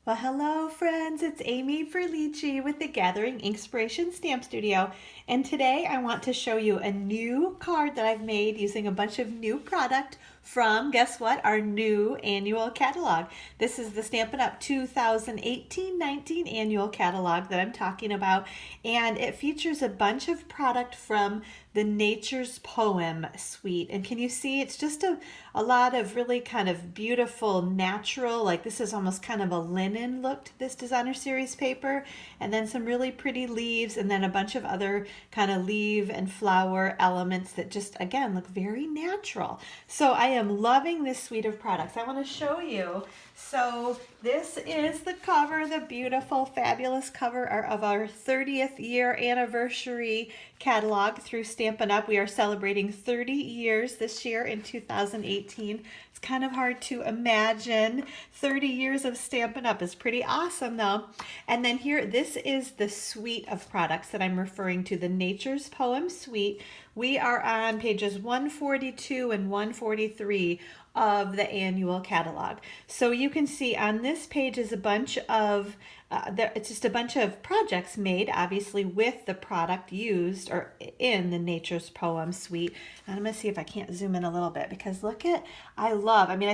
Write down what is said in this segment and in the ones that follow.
Well, hello friends, it's Amy Frillici with the Gathering Inkspiration Stamp Studio, and today I want to show you a new card that I've made using a bunch of new product from, guess what, our new annual catalog. This is the Stampin' Up! 2018-19 annual catalog that I'm talking about, and it features a bunch of product from the Nature's Poem suite. And can you see it's just a lot of really kind of beautiful natural, like this is almost kind of a linen look to this designer series paper, and then some really pretty leaves, and then a bunch of other kind of leaf and flower elements that just again look very natural. So I am loving this suite of products. I want to show you. So this is the cover, the beautiful, fabulous cover of our 30th year anniversary catalog through Stampin' Up! We are celebrating 30 years this year in 2018. It's kind of hard to imagine 30 years of Stampin' Up! Is pretty awesome though. And then here, this is the suite of products that I'm referring to, the Nature's Poem suite. We are on pages 142 and 143 of the annual catalog. So you can see on this page is a bunch of, it's just a bunch of projects made obviously with the product used or in the Nature's Poem suite. And I'm gonna see if I can't zoom in a little bit because look at, I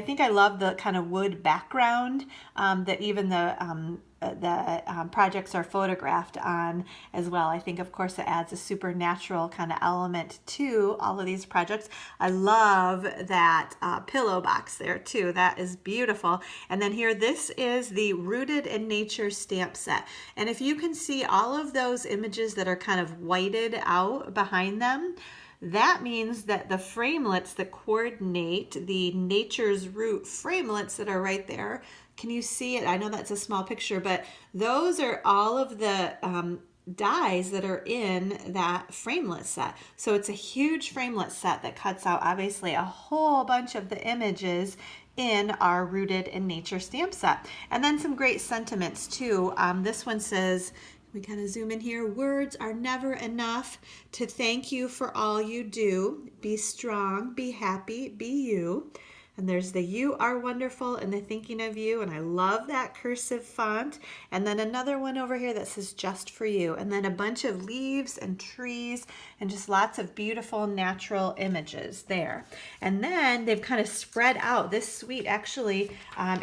think I love the kind of wood background that even the projects are photographed on as well. I think of course it adds a supernatural kind of element to all of these projects. I love that pillow box there too. That is beautiful. And then here, this is the Rooted in Nature stamp set. And if you can see all of those images that are kind of whited out behind them, that means that the framelits that coordinate the Nature's Root framelits that are right there, can you see it? I know that's a small picture, but those are all of the dies that are in that framelit set. So it's a huge framelit set that cuts out obviously a whole bunch of the images in our Rooted in Nature stamp set. And then some great sentiments too. This one says, we kind of zoom in here, words are never enough to thank you for all you do. Be strong, be happy, be you. And there's the you are wonderful and the thinking of you, and I love that cursive font. And then another one over here that says just for you, and then a bunch of leaves and trees and just lots of beautiful natural images there. And then they've kind of spread out. This suite actually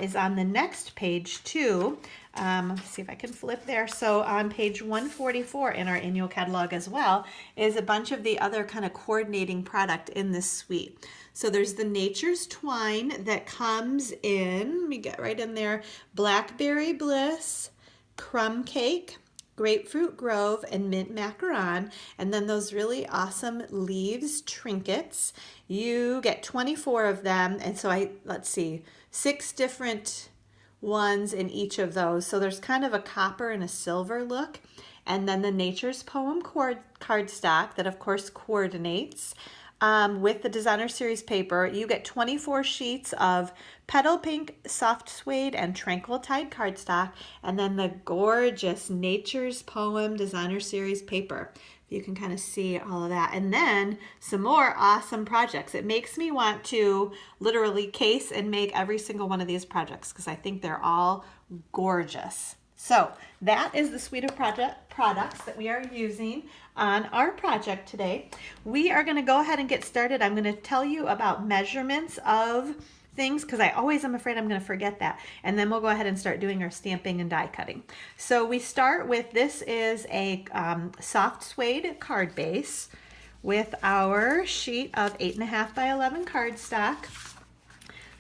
is on the next page too. Let's see if I can flip there. So on page 144 in our annual catalog as well is a bunch of the other kind of coordinating product in this suite. So there's the Nature's Twine that comes in, let me get right in there, Blackberry Bliss, Crumb Cake, Grapefruit Grove, and Mint Macaron. And then those really awesome leaves trinkets. You get 24 of them. And so let's see, 6 different ones in each of those. So there's kind of a copper and a silver look. And then the Nature's Poem cardstock that of course coordinates with the designer series paper. You get 24 sheets of petal pink, soft suede, and tranquil tide cardstock, and then the gorgeous Nature's Poem designer series paper. You can kind of see all of that. And then some more awesome projects. It makes me want to literally case and make every single one of these projects because I think they're all gorgeous. So that is the suite of products that we are using on our project today. We are going to go ahead and get started. I'm going to tell you about measurements of things because I always am afraid I'm going to forget that. And then we'll go ahead and start doing our stamping and die cutting. So we start with, this is a soft suede card base with our sheet of 8.5 by 11 cardstock.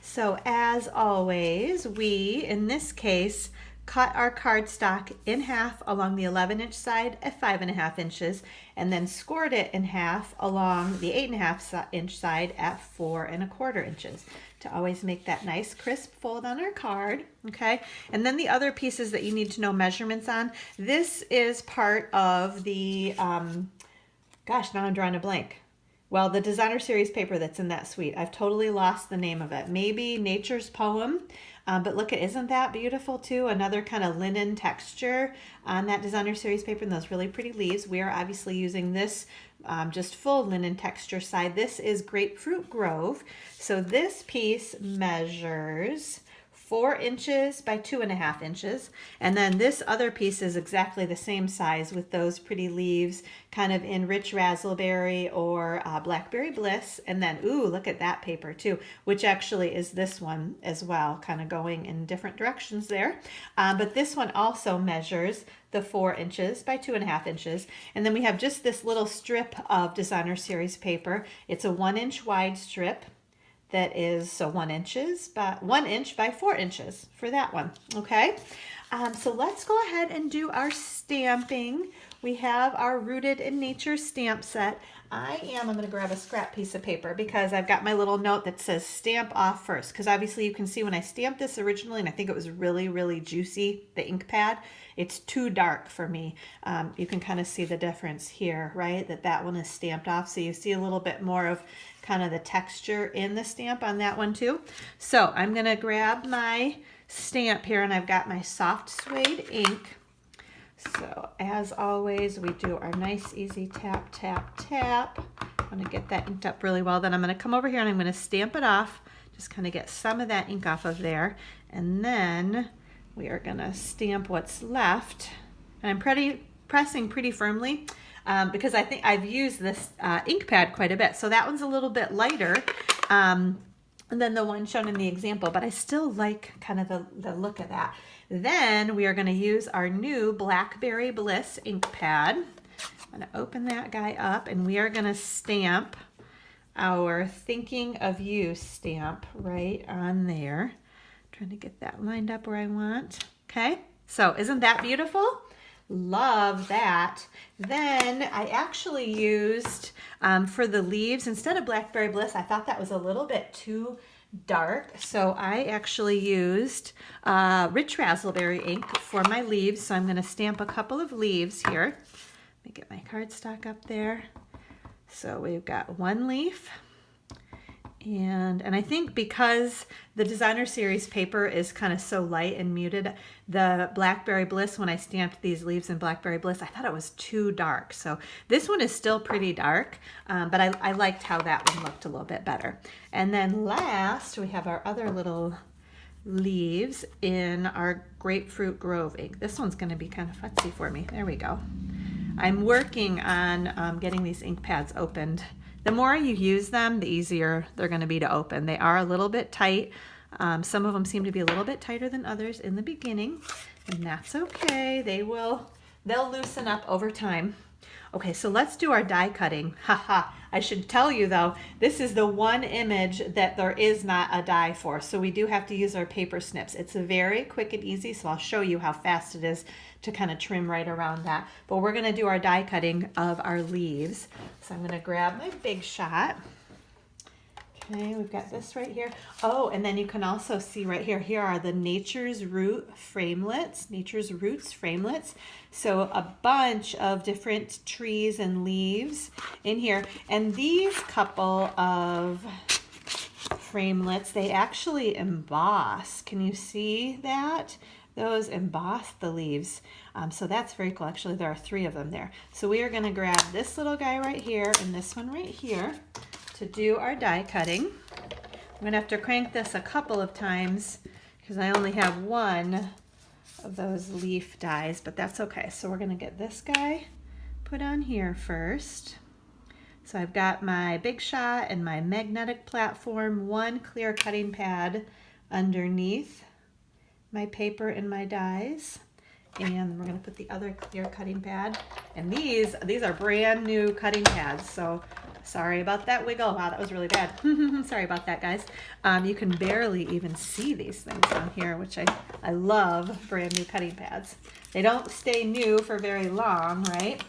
So as always, we, in this case, cut our cardstock in half along the 11-inch side at 5.5 inches, and then scored it in half along the 8.5-inch side at 4.25 inches to always make that nice crisp fold on our card, okay? And then the other pieces that you need to know measurements on, this is part of the, gosh, now I'm drawing a blank. Well, the designer series paper that's in that suite. I've totally lost the name of it. Maybe Nature's Poem, but look, isn't that beautiful too? Another kind of linen texture on that designer series paper and those really pretty leaves. We are obviously using this just full linen texture side. This is Grapefruit Grove. So this piece measures 4 inches by 2.5 inches. And then this other piece is exactly the same size with those pretty leaves kind of in Rich Razzleberry or Blackberry Bliss. And then, ooh, look at that paper too, which actually is this one as well, kind of going in different directions there. But this one also measures the 4 inches by 2.5 inches. And then we have just this little strip of Designer Series paper. It's a 1 inch wide strip that is 1 inch by 4 inches for that one. Okay, so let's go ahead and do our stamping. We have our Rooted in Nature stamp set. I'm going to grab a scrap piece of paper because I've got my little note that says stamp off first, because obviously you can see when I stamped this originally, and I think it was really, really juicy, the ink pad, it's too dark for me. You can kind of see the difference here, right? That one is stamped off, so you see a little bit more of kind of the texture in the stamp on that one too. So I'm going to grab my stamp here, and I've got my Soft Suede ink. So as always, we do our nice easy tap, tap, tap. I'm going to get that inked up really well. Then I'm going to come over here and I'm going to stamp it off. Just kind of get some of that ink off of there. And then we are going to stamp what's left. And I'm pressing pretty firmly because I think I've used this ink pad quite a bit. So that one's a little bit lighter than the one shown in the example, but I still like kind of the look of that. Then we are going to use our new Blackberry Bliss Ink Pad. I'm going to open that guy up, and we are going to stamp our Thinking of You stamp right on there. Trying to get that lined up where I want. Okay, so isn't that beautiful? Love that. Then I actually used, for the leaves, instead of Blackberry Bliss, I thought that was a little bit too dark, so I actually used Rich Razzleberry ink for my leaves. So I'm going to stamp a couple of leaves here. Let me get my cardstock up there. So we've got one leaf, and I think because the Designer Series paper is kind of so light and muted, the Blackberry Bliss, when I stamped these leaves in Blackberry Bliss, I thought it was too dark. So this one is still pretty dark, but I liked how that one looked a little bit better. And then last, we have our other little leaves in our Grapefruit Grove ink. This one's going to be kind of futzy for me. There we go. I'm working on getting these ink pads opened. The more you use them, the easier they're going to be to open. They are a little bit tight. Some of them seem to be a little bit tighter than others in the beginning, and that's okay. They'll loosen up over time. Okay, so let's do our die cutting. Haha, I should tell you though, this is the one image that there is not a die for, so we do have to use our paper snips. It's very quick and easy, so I'll show you how fast it is to kind of trim right around that. But we're gonna do our die cutting of our leaves. So I'm gonna grab my Big Shot. Okay, we've got this right here. Oh, and then you can also see right here, here are the Nature's Roots Framelits. So a bunch of different trees and leaves in here. And these couple of Framelits, they actually emboss. Can you see that? Those emboss the leaves. So that's very cool. Actually, there are 3 of them there. So we are going to grab this little guy right here and this one right here to do our die cutting. I'm going to have to crank this a couple of times because I only have one of those leaf dies, but that's okay. So we're going to get this guy put on here first. So I've got my Big Shot and my magnetic platform, one clear cutting pad underneath my paper and my dies. And we're going to put the other clear cutting pad. And these are brand new cutting pads, so sorry about that wiggle. Wow, that was really bad. Sorry about that, guys. You can barely even see these things on here, which I love brand new cutting pads. They don't stay new for very long, right?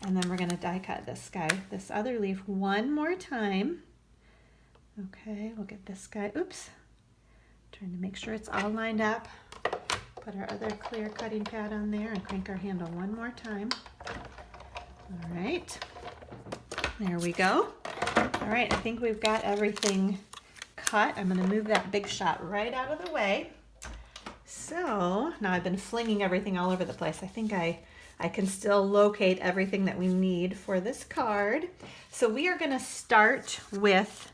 And then we're going to die cut this guy, this other leaf one more time. Okay, we'll get this guy. Oops. Trying to make sure it's all lined up. Put our other clear cutting pad on there and crank our handle one more time. All right, there we go. All right, I think we've got everything cut. I'm going to move that Big Shot right out of the way. So now I've been flinging everything all over the place. I think I can still locate everything that we need for this card. So we are going to start with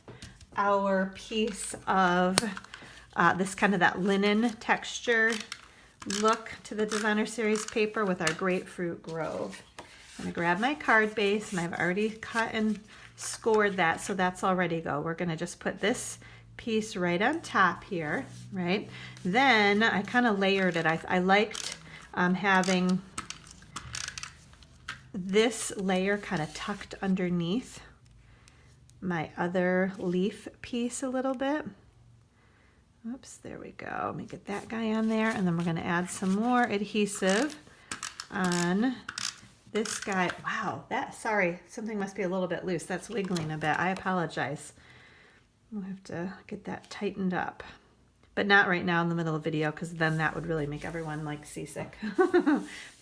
our piece of this kind of that linen texture look to the designer series paper with our Grapefruit Grove. I'm gonna grab my card base, and I've already cut and scored that, so that's all ready to go. We're gonna just put this piece right on top here, right? Then I kind of layered it. I liked having this layer kind of tucked underneath my other leaf piece a little bit. Oops, there we go. Let me get that guy on there, and then we're going to add some more adhesive on this guy. Wow, sorry, something must be a little bit loose. That's wiggling a bit. I apologize. We'll have to get that tightened up, but not right now in the middle of the video, because then that would really make everyone like seasick.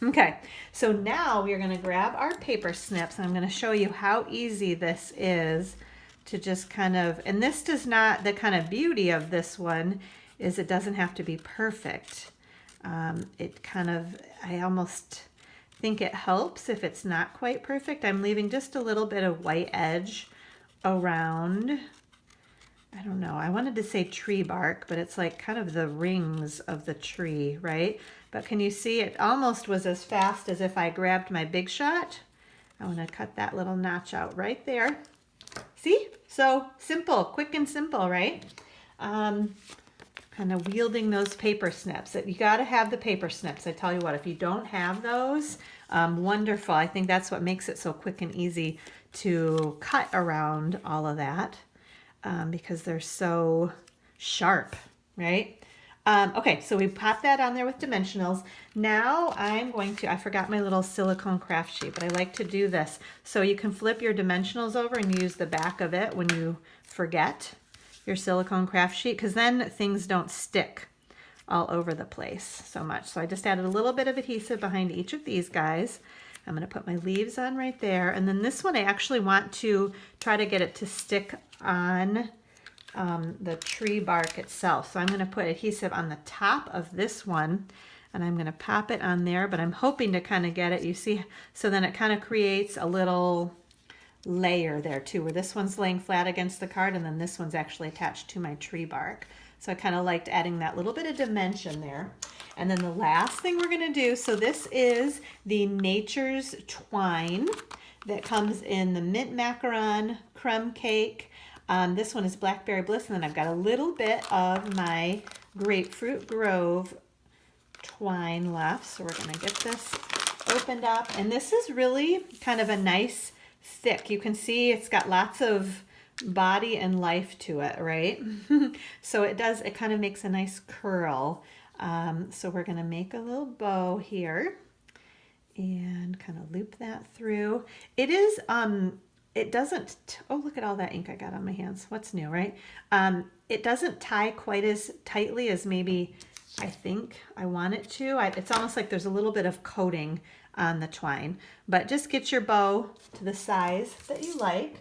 Okay, so now we are going to grab our paper snips, and I'm going to show you how easy this is to just kind of, and this does not, the kind of beauty of this one is it doesn't have to be perfect. It kind of, I almost think it helps if it's not quite perfect. I'm leaving just a little bit of white edge around, I don't know, I wanted to say tree bark, but it's like kind of the rings of the tree, right? But can you see it almost was as fast as if I grabbed my Big Shot. I want to cut that little notch out right there. See? So simple, quick and simple, right? Kind of wielding those paper snips. You got to have the paper snips. I tell you what, if you don't have those, wonderful. I think that's what makes it so quick and easy to cut around all of that, because they're so sharp, right? Okay, so we pop that on there with dimensionals. Now I'm going to, I forgot my little silicone craft sheet, but I like to do this. So you can flip your dimensionals over and use the back of it when you forget your silicone craft sheet, because then things don't stick all over the place so much. So I just added a little bit of adhesive behind each of these guys. I'm going to put my leaves on right there. And then this one, I actually want to try to get it to stick on the tree bark itself. So I'm going to put adhesive on the top of this one, and I'm going to pop it on there, but I'm hoping to kind of get it, you see, so then it kind of creates a little layer there too, where this one's laying flat against the card, and then this one's actually attached to my tree bark. So I kind of liked adding that little bit of dimension there. And then the last thing we're going to do, so this is the Nature's Twine that comes in the mint macaron, crumb cake. This one is Blackberry Bliss, and then I've got a little bit of my Grapefruit Grove twine left. So we're going to get this opened up, and this is really kind of a nice thick. You can see it's got lots of body and life to it, right? So it kind of makes a nice curl. So we're going to make a little bow here and kind of loop that through. It is, it doesn't, oh, look at all that ink I got on my hands. What's new, right? It doesn't tie quite as tightly as maybe I think I want it to. It's almost like there's a little bit of coating on the twine, but just get your bow to the size that you like.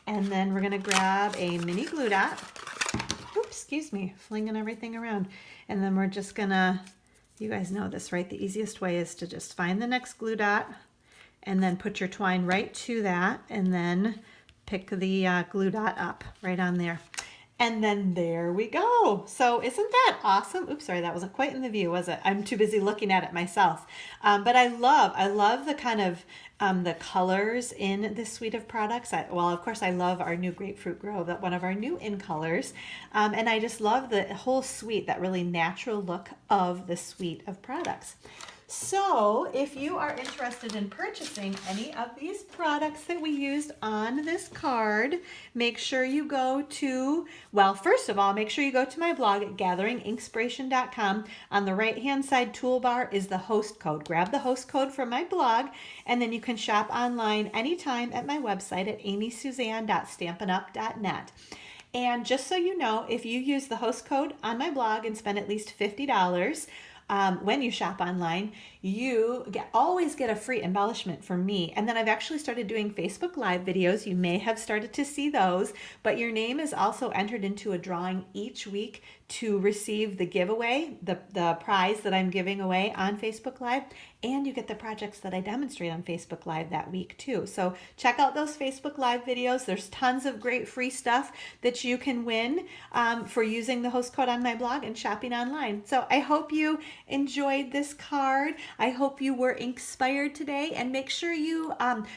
And then we're going to grab a mini glue dot. Oops, excuse me, flinging everything around. And then we're just going to, you guys know this, right? The easiest way is to just find the next glue dot and then put your twine right to that, and then pick the glue dot up right on there. And then there we go. So isn't that awesome? Oops, sorry, that wasn't quite in the view, was it? I'm too busy looking at it myself. But I love the kind of the colors in this suite of products. Well, of course, I love our new Grapefruit Grove, one of our new in colors. And I just love the whole suite, that really natural look of the suite of products. So if you are interested in purchasing any of these products that we used on this card, make sure you go to, well, first of all, make sure you go to my blog at gatheringinkspiration.com. On the right-hand side toolbar is the host code. Grab the host code from my blog, and then you can shop online anytime at my website at amysuzanne.stampinup.net. And just so you know, if you use the host code on my blog and spend at least $50, when you shop online, you always get a free embellishment from me. And then I've actually started doing Facebook Live videos. You may have started to see those, but your name is also entered into a drawing each week to receive the giveaway, the prize that I'm giving away on Facebook Live, and you get the projects that I demonstrate on Facebook Live that week too. So check out those Facebook Live videos. There's tons of great free stuff that you can win for using the host code on my blog and shopping online. So I hope you enjoyed this card. I hope you were inspired today, and make sure you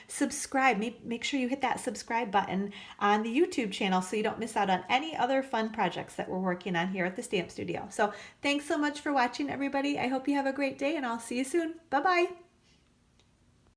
subscribe. Make sure you hit that subscribe button on the YouTube channel so you don't miss out on any other fun projects that we're working on here at the Stamp Studio. So thanks so much for watching, everybody. I hope you have a great day, and I'll see you soon. Bye-bye.